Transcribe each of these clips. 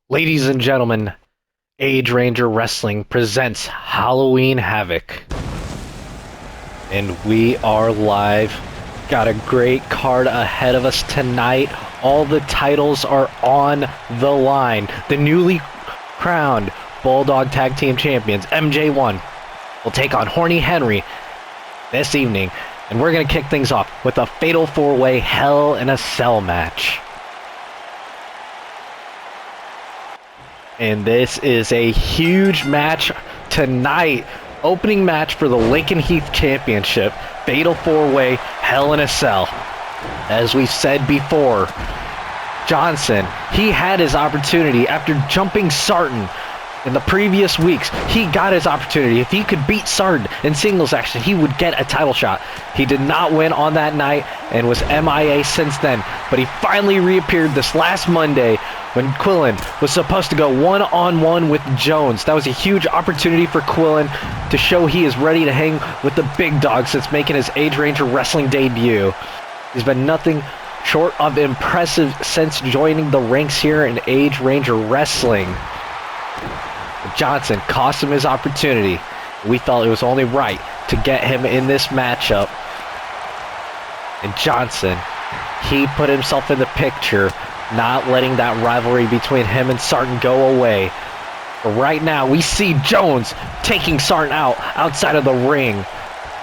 Ladies and gentlemen, Age Ranger Wrestling presents Halloween Havoc. And we are live. Got a great card ahead of us tonight. All the titles are on the line. The newly crowned Bulldog Tag Team Champions, MJ1, will take on Horny Henry this evening. And we're going to kick things off with a Fatal 4-Way Hell in a Cell match. And this is a huge match tonight. Opening match for the Lincoln Heath Championship. Fatal 4-Way Hell in a Cell. As we said before, Johnson, he had his opportunity after jumping Sarton in the previous weeks. He got his opportunity. If he could beat Sarton in singles action, he would get a title shot. He did not win on that night and was MIA since then. But he finally reappeared this last Monday when Quillen was supposed to go one-on-one with Jones. That was a huge opportunity for Quillen to show he is ready to hang with the big dog since making his Age Ranger Wrestling debut. He's been nothing short of impressive since joining the ranks here in Age Ranger Wrestling. Johnson cost him his opportunity. We felt it was only right to get him in this matchup. And Johnson, he put himself in the picture, not letting that rivalry between him and Sarton go away. But right now, we see Jones taking Sarton outside of the ring.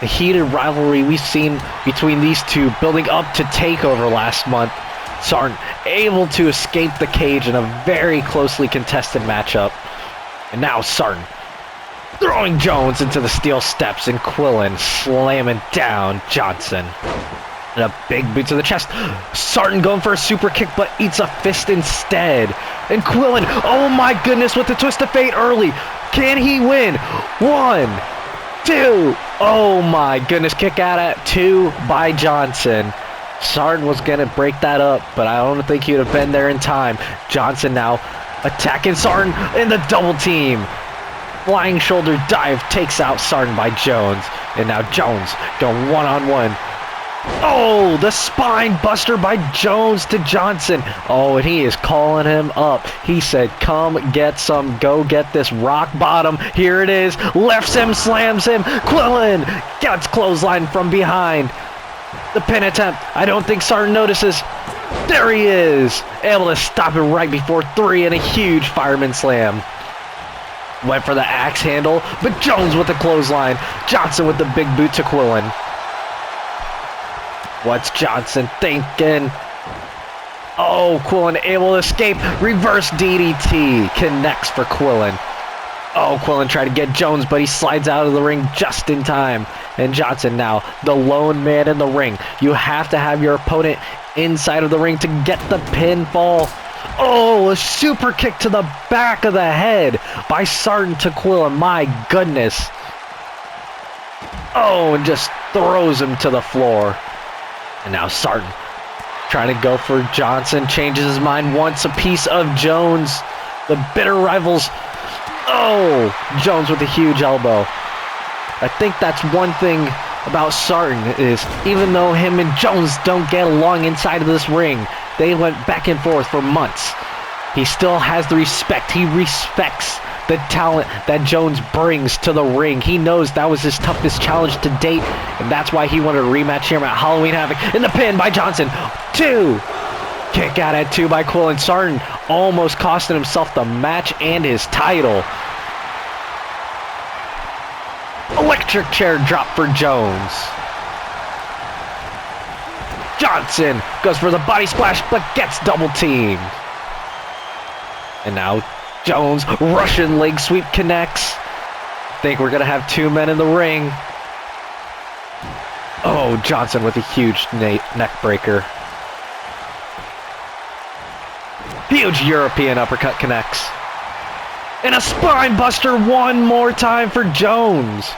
The heated rivalry we've seen between these two building up to TakeOver last month. Sarton able to escape the cage in a very closely contested matchup. And now Sarton throwing Jones into the steel steps and Quillen slamming down Johnson. And a big boot to the chest. Sarton going for a super kick but eats a fist instead. And Quillen, oh my goodness, with the twist of fate early. Can he win? 1, 2. Oh my goodness, kick out at 2 by Johnson. Sarton was going to break that up, but I don't think he would have been there in time. Johnson now attacking Sarton in the double team. Flying shoulder dive takes out Sarton by Jones. And now Jones going one-on-one. Oh, the spine buster by Jones to Johnson. Oh, and he is calling him up. He said, come get some, go get this rock bottom. Here it is. Lefts him, slams him. Quillen gets clothesline from behind. The pin attempt. I don't think Sarton notices. There he is. Able to stop it right before 3 and a huge fireman slam. Went for the axe handle, but Jones with the clothesline. Johnson with the big boot to Quillen. What's Johnson thinking? Oh, Quillen able to escape. Reverse DDT connects for Quillen. Oh, Quillen tried to get Jones, but he slides out of the ring just in time. And Johnson now, the lone man in the ring. You have to have your opponent inside of the ring to get the pinfall. Oh, a super kick to the back of the head by Sarton to Quillen. My goodness. Oh, and just throws him to the floor. And now Sarton trying to go for Johnson. Changes his mind, wants a piece of Jones. The bitter rivals. Oh, Jones with a huge elbow. I think that's one thing about Sarton is even though him and Jones don't get along inside of this ring, they went back and forth for months. He still has the respect. He respects the talent that Jones brings to the ring. He knows that was his toughest challenge to date, and that's why he wanted a rematch here at Halloween Havoc. In the pin by Johnson. 2. Kick out at 2 by Quillen. Sarton almost costing himself the match and his title. Electric chair drop for Jones. Johnson goes for the body splash, but gets double teamed. And now Jones, Russian leg sweep connects. Think we're going to have 2 men in the ring. Oh, Johnson with a huge neck breaker. Huge European uppercut connects. And a spine buster one more time for Jones.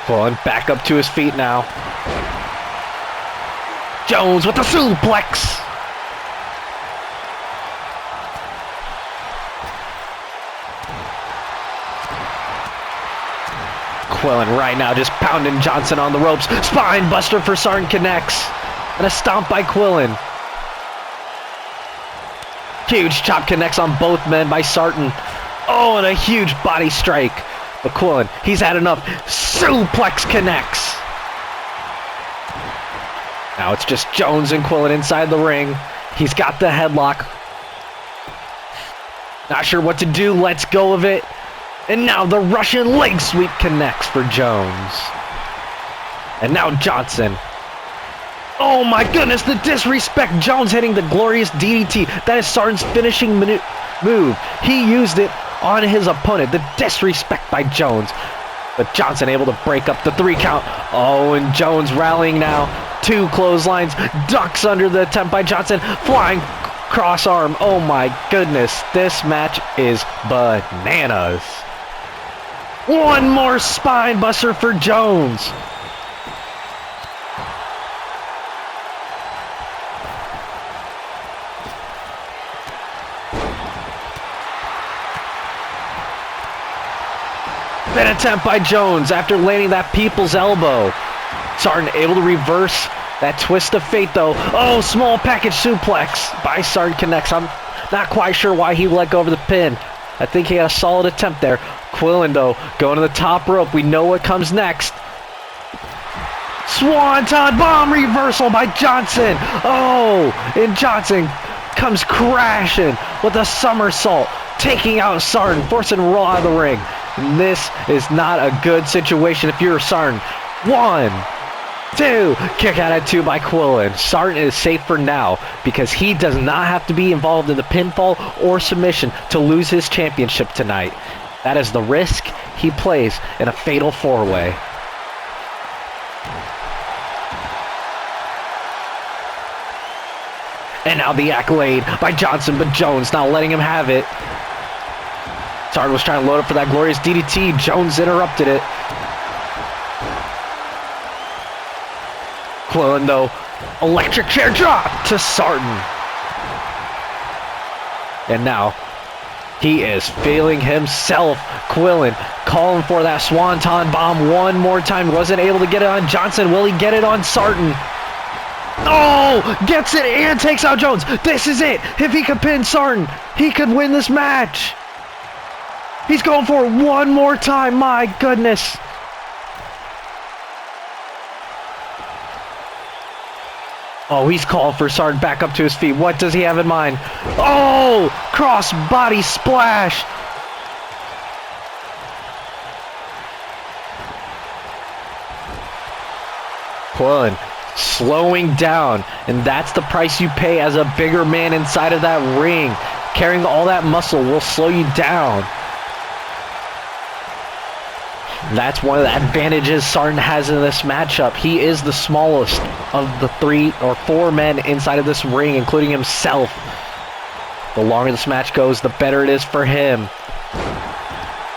Quillen back up to his feet now. Jones with the suplex. Quillen right now just pounding Johnson on the ropes. Spine buster for Sarton connects. And a stomp by Quillen. Huge chop connects on both men by Sarton. Oh, and a huge body strike. But Quillen, he's had enough. Suplex connects. Now it's just Jones and Quillen inside the ring. He's got the headlock. Not sure what to do. Let's go of it. And now the Russian leg sweep connects for Jones. And now Johnson. Oh my goodness, the disrespect. Jones hitting the glorious DDT. That is Sarton's finishing move. He used it on his opponent. The disrespect by Jones. But Johnson able to break up the 3 count. Oh, and Jones rallying now. 2 clotheslines. Ducks under the attempt by Johnson. Flying cross arm. Oh my goodness. This match is bananas. One more spine buster for Jones. An attempt by Jones after landing that people's elbow. Sarton able to reverse that twist of fate though. Oh, small package suplex by Sarton connects. I'm not quite sure why he let go of the pin. I think he had a solid attempt there. Quillen though going to the top rope. We know what comes next. Swanton bomb reversal by Johnson. Oh, and Johnson comes crashing with a somersault, taking out Sarton, forcing Raw out of the ring. And this is not a good situation if you're Sarton. 1, 2, kick out at 2 by Quillen. Sarton is safe for now because he does not have to be involved in the pinfall or submission to lose his championship tonight. That is the risk he plays in a fatal 4-way. And now the accolade by Johnson, but Jones not letting him have it. Sarton was trying to load up for that glorious DDT. Jones interrupted it. Quillen, though, electric chair drop to Sarton. And now, he is feeling himself. Quillen calling for that Swanton bomb one more time. Wasn't able to get it on Johnson. Will he get it on Sarton? Oh, gets it and takes out Jones. This is it. If he could pin Sarton, he could win this match. He's going for it one more time. My goodness. Oh, he's called for Sarton back up to his feet. What does he have in mind? Oh, cross body splash. Quillen slowing down, and that's the price you pay as a bigger man inside of that ring. Carrying all that muscle will slow you down. That's one of the advantages Sarton has in this matchup. He is the smallest of the 3 or 4 men inside of this ring, including himself. The longer this match goes, the better it is for him.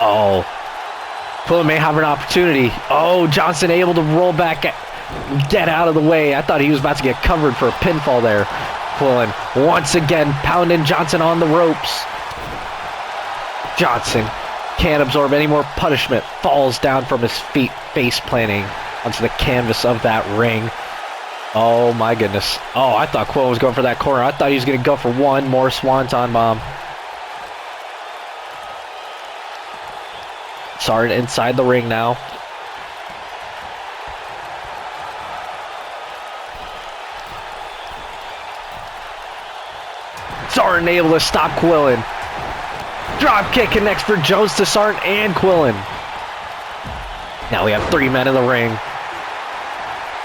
Oh. Quillen may have an opportunity. Oh, Johnson able to roll back, get out of the way. I thought he was about to get covered for a pinfall there. Quillen once again pounding Johnson on the ropes. Johnson can't absorb any more punishment. Falls down from his feet, face planting onto the canvas of that ring. Oh my goodness. Oh, I thought Quillen was going for that corner. I thought he was going to go for one more Swanton bomb. Sarton inside the ring now. Sarton able to stop Quillen. Drop kick connects for Jones to Sarton and Quillen. Now we have 3 men in the ring.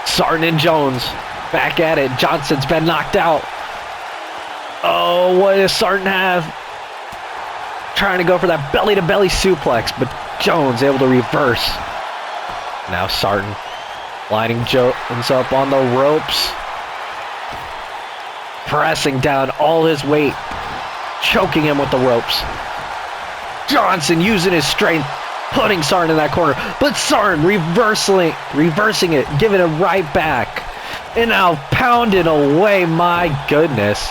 Sarton and Jones back at it. Johnson's been knocked out. Oh, what does Sarton have? Trying to go for that belly-to-belly suplex, but Jones able to reverse. Now Sarton lining Jones up on the ropes. Pressing down all his weight. Choking him with the ropes. Johnson using his strength, putting Sarton in that corner, but Sarton reversing it, giving it right back, and now pounding away. My goodness,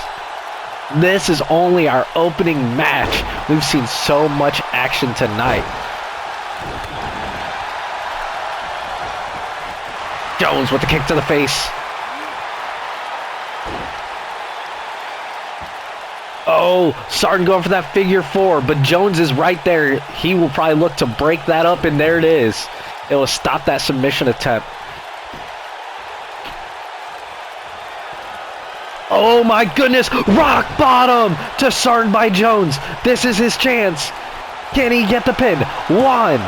this is only our opening match. We've seen so much action tonight. Jones with the kick to the face. Oh, Sargent going for that figure four, but Jones is right there. He will probably look to break that up, and there it is. It will stop that submission attempt. Oh my goodness, rock bottom to Sargent by Jones. This is his chance. Can he get the pin? 1,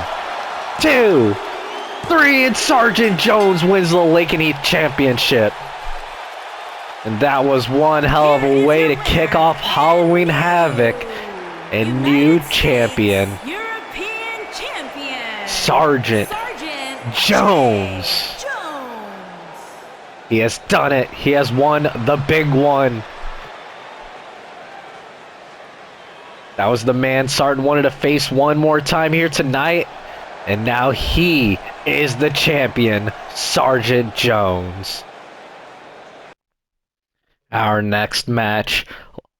2, 3, and Sergeant Jones wins the Lake and Heath Championship. And that was one hell of a way to kick off Halloween Havoc. And new champion, European champion, Sergeant Jones. He has done it. He has won the big one. That was the man Sergeant wanted to face one more time here tonight. And now he is the champion, Sergeant Jones. Our next match,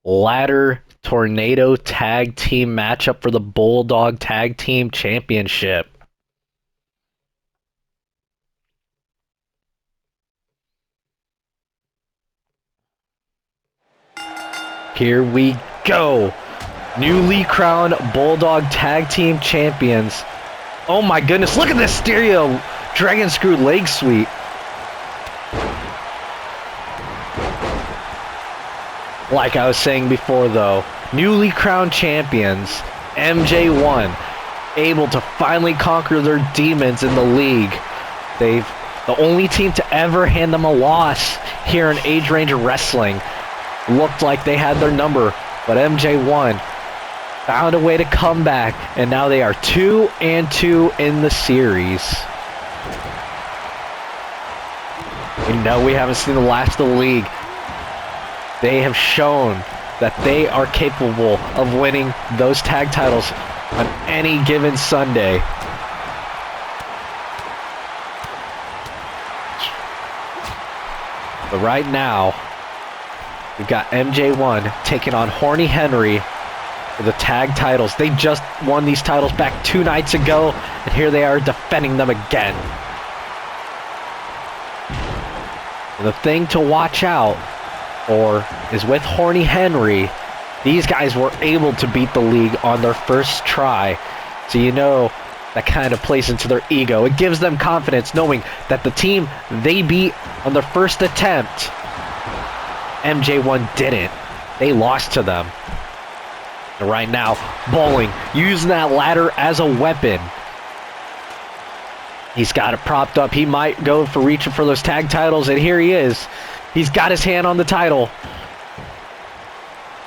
ladder tornado tag team matchup for the Bulldog Tag Team Championship. Here we go. Newly crowned Bulldog Tag Team Champions. Oh my goodness, look at this stereo dragon screw leg sweep. Like I was saying before though, newly crowned champions, MJ1, able to finally conquer their demons in the league. They've the only team to ever hand them a loss here in Age Ranger Wrestling. Looked like they had their number, but MJ1 found a way to come back, and now they are 2-2 in the series. We know we haven't seen the last of the league. They have shown that they are capable of winning those tag titles on any given Sunday. But right now, we've got MJ1 taking on Horny Henry for the tag titles. They just won these titles back 2 nights ago, and here they are defending them again. And the thing to watch out for is with Horny Henry, these guys were able to beat the league on their first try. So you know that kind of plays into their ego. It gives them confidence knowing that the team they beat on their first attempt, MJ1 didn't. They lost to them. And right now, Bowling using that ladder as a weapon. He's got it propped up. He might go for reaching for those tag titles, and here he is. He's got his hand on the title.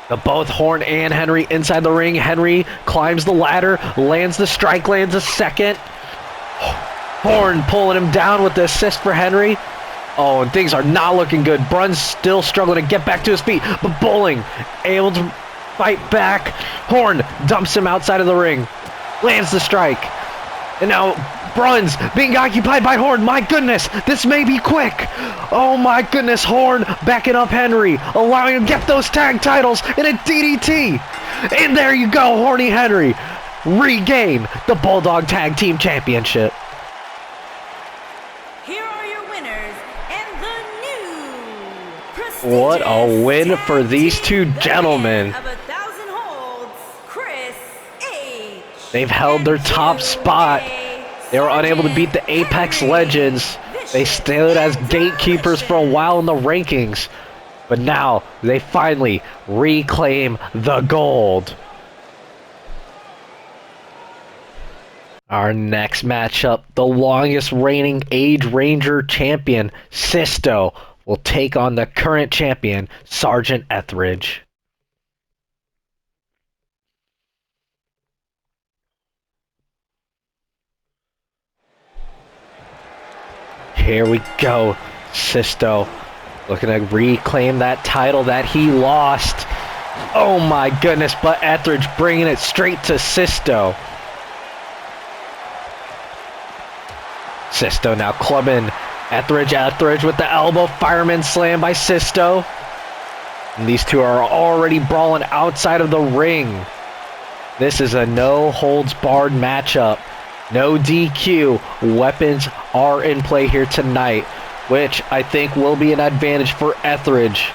But both Horn and Henry inside the ring. Henry climbs the ladder, lands the strike, lands a second. Horn pulling him down with the assist for Henry. Oh, and things are not looking good. Brun's still struggling to get back to his feet, but Bowling able to fight back. Horn dumps him outside of the ring, lands the strike. And now Bruns being occupied by Horn. My goodness, this may be quick. Oh my goodness, Horn backing up Henry, allowing him to get those tag titles in a DDT. And there you go, Horny Henry regain the Bulldog Tag Team Championship. Here are your winners and the new What a win for these two gentlemen. of 1,000 holds, Chris H. They've held their top spot. They were unable to beat the Apex Legends. They stood as gatekeepers for a while in the rankings. But now they finally reclaim the gold. Our next matchup, the longest reigning Age Ranger champion, Sisto, will take on the current champion, Sergeant Etheridge. Here we go. Sisto looking to reclaim that title that he lost. Oh my goodness, but Etheridge bringing it straight to Sisto. Sisto now clubbing Etheridge. Etheridge with the elbow. Fireman slam by Sisto. And these two are already brawling outside of the ring. This is a no-holds-barred matchup. No DQ. Weapons are in play here tonight, which I think will be an advantage for Etheridge.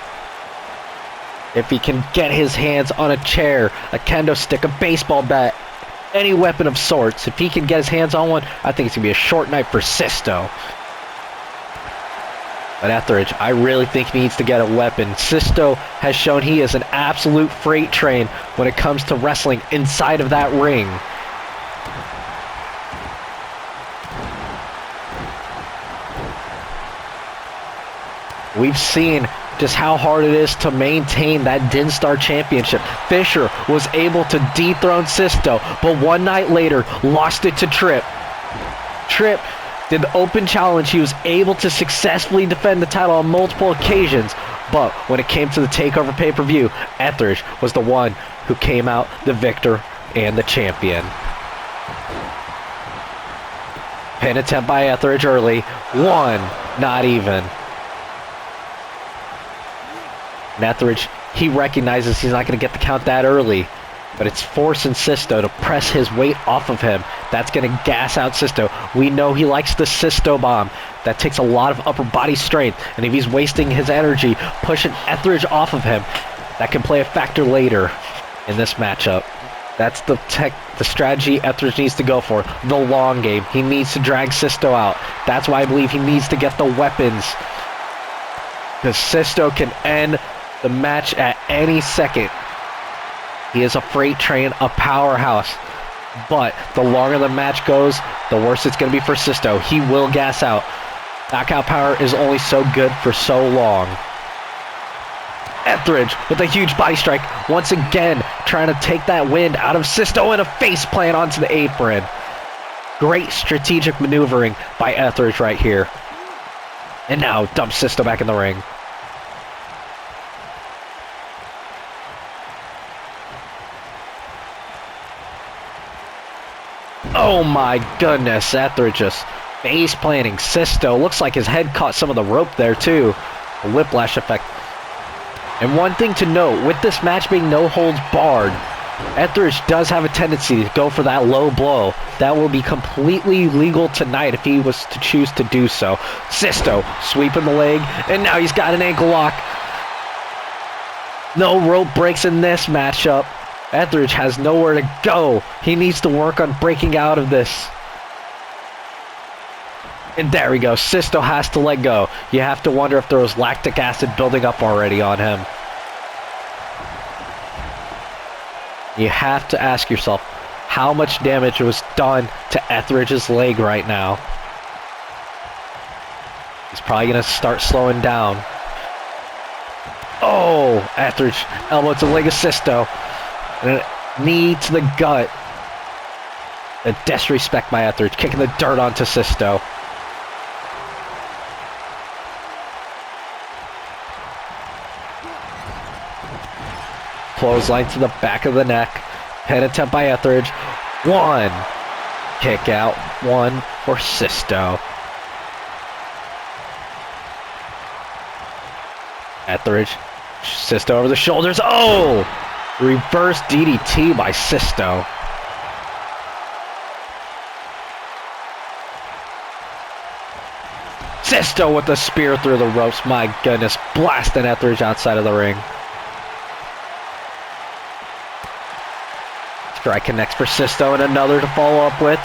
If he can get his hands on a chair, a kendo stick, a baseball bat, any weapon of sorts, if he can get his hands on one, I think it's going to be a short night for Sisto. But Etheridge, I really think he needs to get a weapon. Sisto has shown he is an absolute freight train when it comes to wrestling inside of that ring. We've seen just how hard it is to maintain that Dinstar Championship. Fisher was able to dethrone Sisto, but one night later lost it to Tripp. Tripp did the open challenge. He was able to successfully defend the title on multiple occasions, but when it came to the TakeOver pay-per-view, Etheridge was the one who came out the victor and the champion. Pin attempt by Etheridge early. One, not even. And Etheridge, he recognizes he's not going to get the count that early, but it's forcing Sisto to press his weight off of him. That's going to gas out Sisto. We know he likes the Sisto bomb. That takes a lot of upper body strength, and if he's wasting his energy pushing Etheridge off of him, that can play a factor later in this matchup. That's the strategy Etheridge needs to go for. The long game. He needs to drag Sisto out. That's why I believe he needs to get the weapons, because Sisto can end the match at any second. He is a freight train, a powerhouse. But the longer the match goes, the worse it's going to be for Sisto. He will gas out. Knockout power is only so good for so long. Etheridge with a huge body strike. Once again, trying to take that wind out of Sisto and a face plant onto the apron. Great strategic maneuvering by Etheridge right here. And now dumps Sisto back in the ring. Oh my goodness, Etheridge just face planting Sisto. Looks like his head caught some of the rope there too. A whiplash effect. And one thing to note, with this match being no holds barred, Etheridge does have a tendency to go for that low blow. That will be completely legal tonight if he was to choose to do so. Sisto sweeping the leg, and now he's got an ankle lock. No rope breaks in this matchup. Etheridge has nowhere to go. He needs to work on breaking out of this. And there we go. Sisto has to let go. You have to wonder if there was lactic acid building up already on him. You have to ask yourself how much damage was done to Etheridge's leg right now. He's probably going to start slowing down. Oh, Etheridge elbow to the leg of Sisto. And a knee to the gut. A disrespect by Etheridge, kicking the dirt onto Sisto. Clothesline to the back of the neck. Pin attempt by Etheridge. One. Kick out. One for Sisto. Etheridge. Sisto over the shoulders. Oh! Reverse DDT by Sisto. Sisto with the spear through the ropes. My goodness. Blasting Etheridge outside of the ring. Strike connects for Sisto and another to follow up with.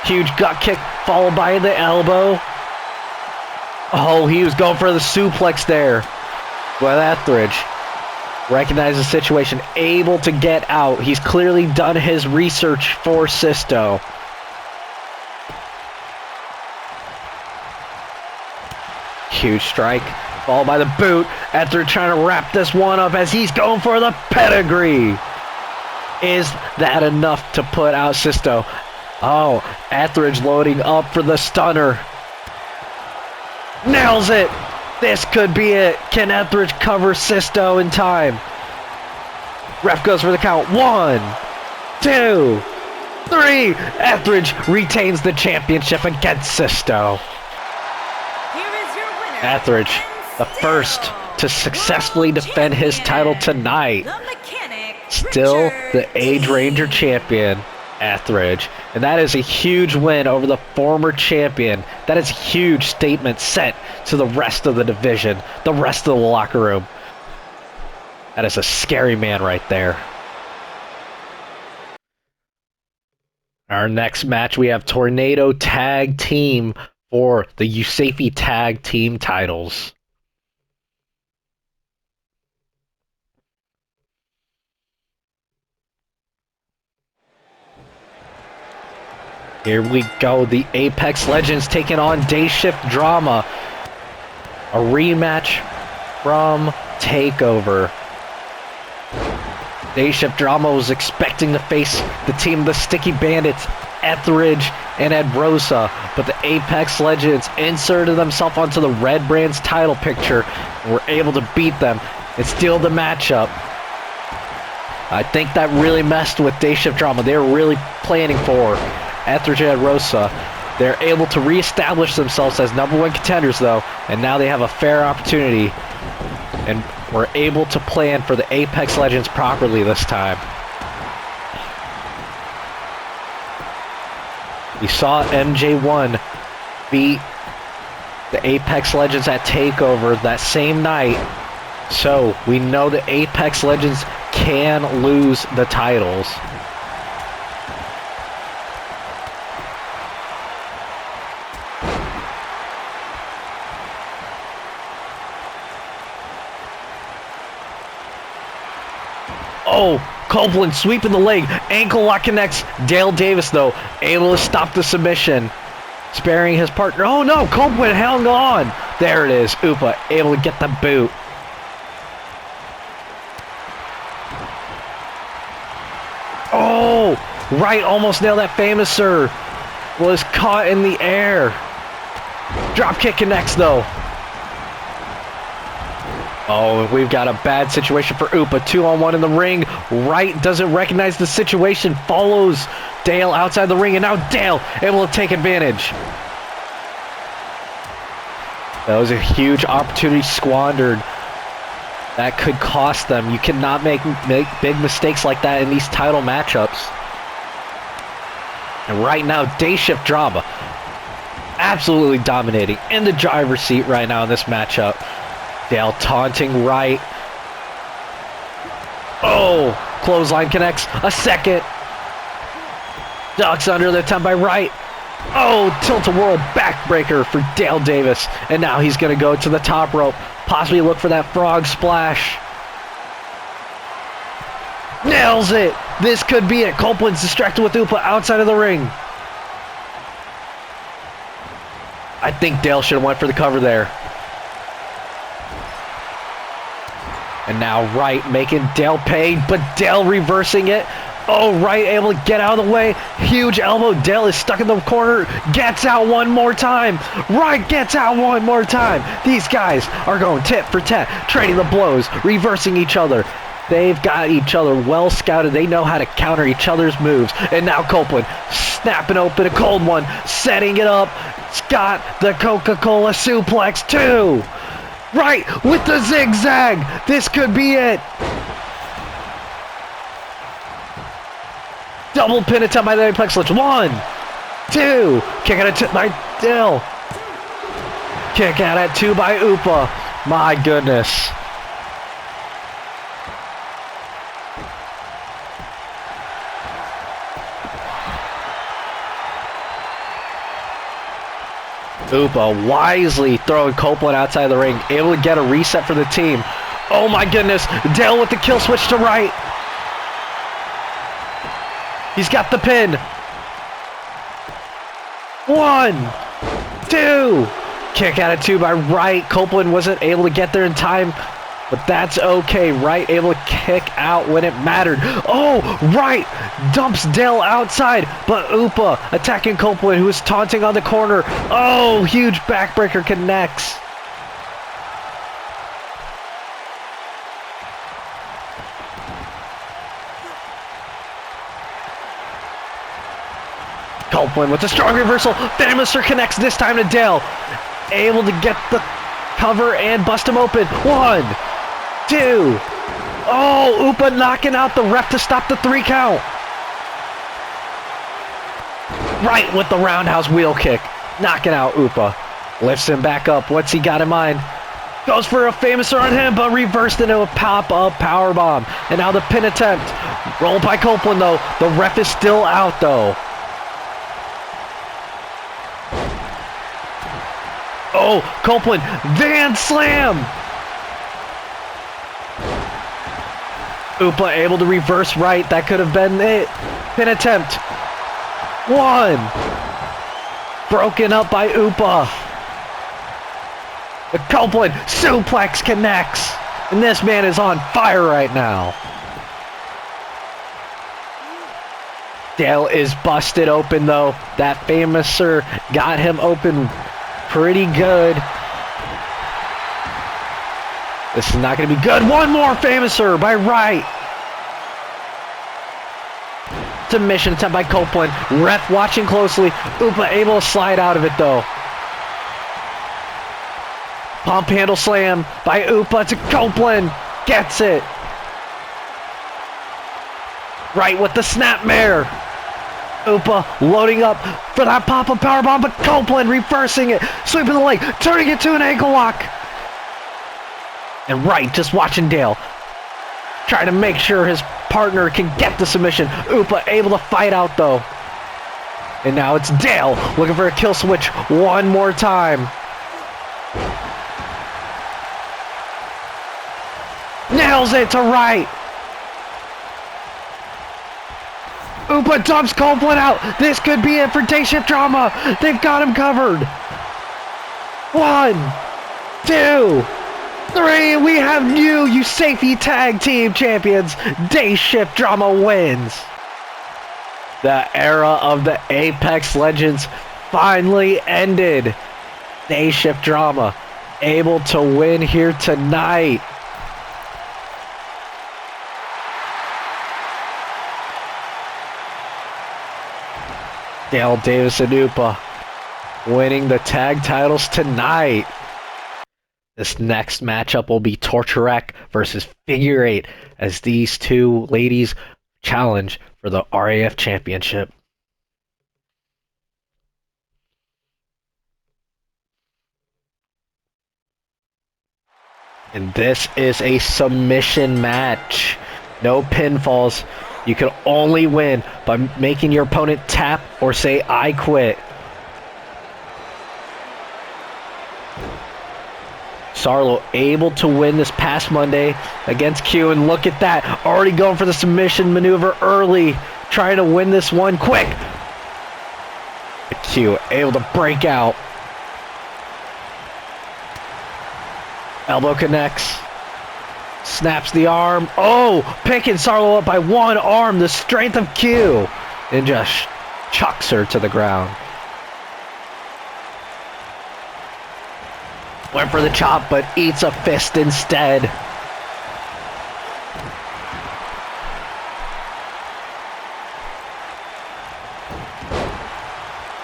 Huge gut kick followed by the elbow. Oh, he was going for the suplex there. But Etheridge recognizes the situation, able to get out. He's clearly done his research for Sisto. Huge strike, followed by the boot. Etheridge trying to wrap this one up as he's going for the pedigree. Is that enough to put out Sisto? Oh, Etheridge loading up for the stunner. Nails it. This could be it. Can Etheridge cover Sisto in time? Ref goes for the count. 1, 2, 3. Etheridge retains the championship against Sisto. Here is your winner. Etheridge, the first to successfully defend his title tonight. The mechanic, Still Richard the Age Ranger champion, Etheridge. And that is a huge win over the former champion. That is a huge statement sent to the rest of the division, the rest of the locker room. That is a scary man right there. Our next match, we have Tornado Tag Team for the USAFE Tag Team titles. Here we go. The Apex Legends taking on Day Shift Drama. A rematch from TakeOver. Day Shift Drama was expecting to face the team of the Sticky Bandits, Etheridge and Ed Rosa, but the Apex Legends inserted themselves onto the Red Brand's title picture and were able to beat them and steal the matchup. I think that really messed with Day Shift Drama. They were really planning for Etheridge and Ed Rosa. They're able to reestablish themselves as #1 contenders, though, and now they have a fair opportunity and were able to plan for the Apex Legends properly this time. We saw MJ1 beat the Apex Legends at TakeOver that same night, so we know the Apex Legends can lose the titles. Oh, Copeland sweeping the leg. Ankle lock connects. Dale Davis, though, able to stop the submission. Sparing his partner. Oh, no. Copeland hung on. There it is. Upa able to get the boot. Oh, right. Almost nailed that famous sir. Was caught in the air. Drop kick connects, though. Oh, we've got a bad situation for Upa. 2-on-1 in the ring. Wright doesn't recognize the situation. Follows Dale outside the ring. And now Dale able to take advantage. That was a huge opportunity squandered. That could cost them. You cannot make big mistakes like that in these title matchups. And right now, Day Shift Drama absolutely dominating in the driver's seat right now in this matchup. Dale taunting Wright. Oh, clothesline connects. A second. Ducks under the attempt by Wright. Oh, tilt-a-whirl backbreaker for Dale Davis. And now he's going to go to the top rope. Possibly look for that frog splash. Nails it. This could be it. Copeland's distracted with Upa outside of the ring. I think Dale should have went for the cover there. And now Wright making Dale pay, but Dale reversing it. Oh, Wright able to get out of the way. Huge elbow. Dale is stuck in the corner. Gets out one more time. Wright gets out one more time. These guys are going tit for tat, trading the blows, reversing each other. They've got each other well scouted. They know how to counter each other's moves. And now Copeland snapping open a cold one, setting it up. Scott, the Coca-Cola suplex too. Right with the zigzag. This could be it. Double pin attempt by the Apex Legends. 1, 2. Kick out at 2 by Dale. Kick out at 2 by Upa. My goodness. Upa wisely throwing Copeland outside the ring, able to get a reset for the team. Oh my goodness, Dale with the kill switch to Wright. He's got the pin. 1, 2. Kick out at 2 by Wright. Copeland wasn't able to get there in time, but that's okay. Wright able to kick out when it mattered. Oh, Wright dumps Dale outside, but Upa attacking Copeland, who is taunting on the corner. Oh, huge backbreaker connects. Copeland with a strong reversal. Fameaster connects this time to Dale. Able to get the cover and bust him open. 1, 2. Oh, Upa knocking out the ref to stop the 3 count. Right with the roundhouse wheel kick. Knocking out Upa. Lifts him back up. What's he got in mind? Goes for a famouser on him, but reversed into a pop-up powerbomb. And now the pin attempt. Rolled by Copeland, though. The ref is still out, though. Oh, Copeland. Van Slam. Upa able to reverse right. That could have been it. Pin attempt. 1. Broken up by Upa. The Copeland suplex connects. And this man is on fire right now. Dale is busted open, though. That famouser got him open pretty good. This is not going to be good. One more famouser by Wright. Submission attempt by Copeland. Ref watching closely. Upa able to slide out of it, though. Pump handle slam by Upa to Copeland. Gets it. Right with the snapmare. Upa loading up for that pop-up powerbomb, but Copeland reversing it. Sweeping the leg. Turning it to an ankle lock. And Wright just watching Dale. Trying to make sure his partner can get the submission. Upa able to fight out, though. And now it's Dale looking for a kill switch one more time. Nails it to Wright. Upa dumps Copeland out. This could be it for Day Shift Drama. They've got him covered. 1, 2, 3. We have new USAFE Tag Team Champions. Day Shift Drama wins. The era of the Apex Legends finally ended. Day Shift Drama able to win here tonight. Dale Davis and Upa winning the tag titles tonight. This next matchup will be Torture Rack versus Figure 8 as these two ladies challenge for the RAF Championship. And this is a submission match. No pinfalls. You can only win by making your opponent tap or say, "I quit." Sarlo able to win this past Monday against Q, and look at that. Already going for the submission maneuver early. Trying to win this one quick. Q able to break out. Elbow connects. Snaps the arm. Oh, picking Sarlo up by one arm. The strength of Q. And just chucks her to the ground. Went for the chop, but eats a fist instead.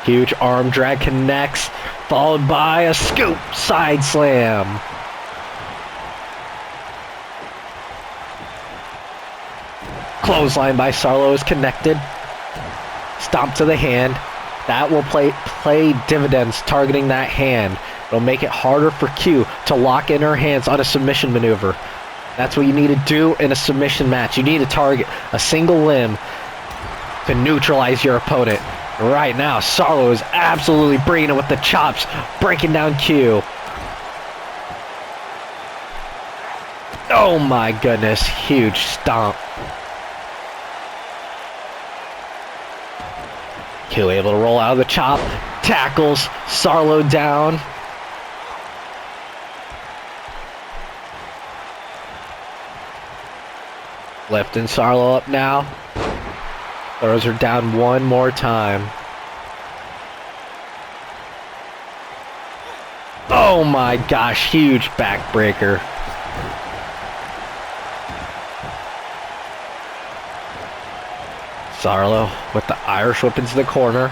Huge arm drag connects, followed by a scoop side slam. Clothesline by Sarlo is connected. Stomp to the hand. That will play dividends targeting that hand. It'll make it harder for Q to lock in her hands on a submission maneuver. That's what you need to do in a submission match. You need to target a single limb to neutralize your opponent. Right now, Sarlo is absolutely bringing it with the chops, breaking down Q. Oh my goodness, huge stomp. Q able to roll out of the chop, tackles Sarlo down. Lifting Sarlo up now. Throws her down one more time. Oh my gosh, huge backbreaker. Sarlo with the Irish whip into the corner.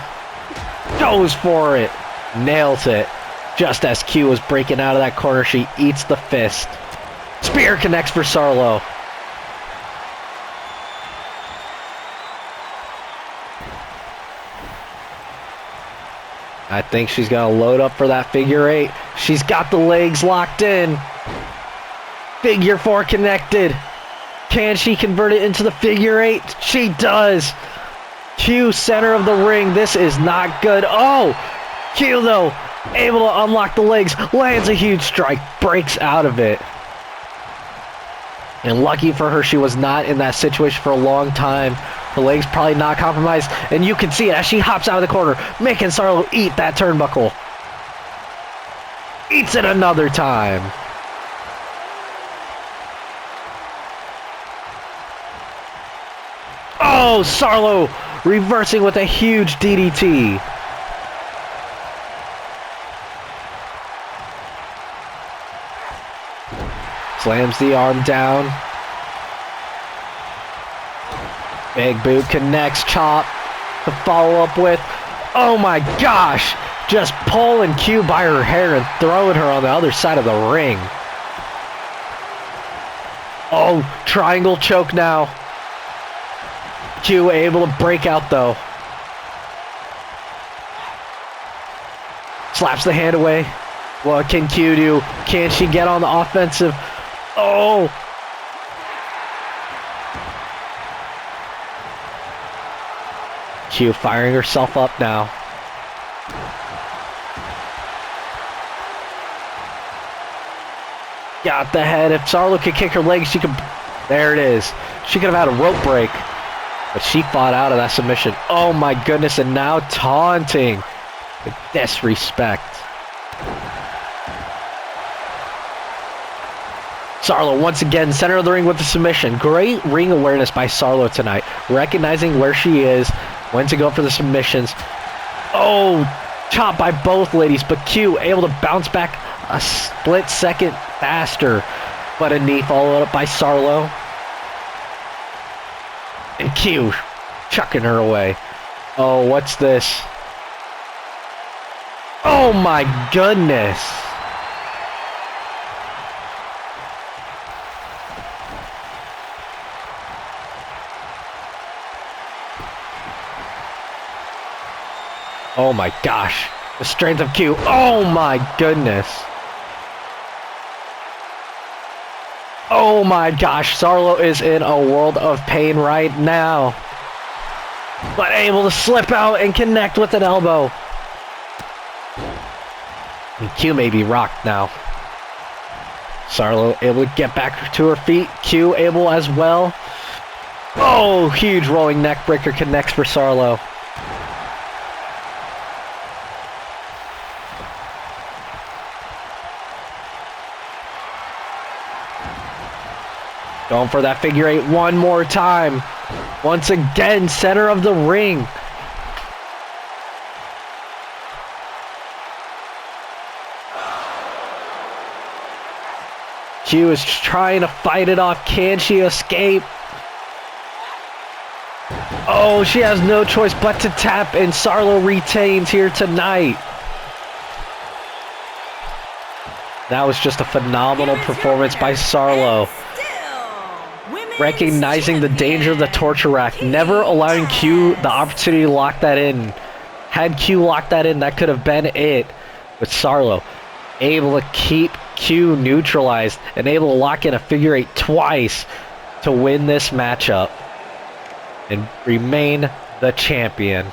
Goes for it. Nails it. Just as Q was breaking out of that corner, she eats the fist. Spear connects for Sarlo. I think she's going to load up for that figure eight. She's got the legs locked in. Figure 4 connected. Can she convert it into the figure 8? She does. Q, center of the ring. This is not good. Oh, Q, though, able to unlock the legs. Lands a huge strike. Breaks out of it. And lucky for her, she was not in that situation for a long time. Her legs probably not compromised. And you can see it as she hops out of the corner, making Sarlo eat that turnbuckle. Eats it another time. Oh, Sarlo reversing with a huge DDT. Slams the arm down. Big boot connects, chop to follow up with. Oh my gosh! Just pulling Q by her hair and throwing her on the other side of the ring. Oh, triangle choke now. Q able to break out though. Slaps the hand away. What can Q do? Can she get on the offensive? Oh! Q firing herself up now. Got the head. If Sarlo could kick her legs, she could... There it is. She could have had a rope break. But she fought out of that submission. Oh my goodness, and now taunting. With disrespect. Sarlo once again, center of the ring with the submission. Great ring awareness by Sarlo tonight. Recognizing where she is, when to go for the submissions. Oh, chopped by both ladies, but Q able to bounce back a split second faster. But a knee followed up by Sarlo. And Q chucking her away. Oh, what's this? Oh my goodness. Oh my gosh. The strength of Q. Oh my goodness. Oh my gosh. Sarlo is in a world of pain right now. But able to slip out and connect with an elbow. And Q may be rocked now. Sarlo able to get back to her feet. Q able as well. Oh, huge rolling neck breaker connects for Sarlo. Going for that figure 8 one more time. Once again, center of the ring. Q is trying to fight it off. Can she escape? Oh, she has no choice but to tap, and Sarlo retains here tonight. That was just a phenomenal performance by Sarlo. Recognizing the danger of the torture rack, never allowing Q the opportunity to lock that in. Had Q locked that in, that could have been it. But Sarlo able to keep Q neutralized and able to lock in a figure 8 twice to win this matchup and remain the champion.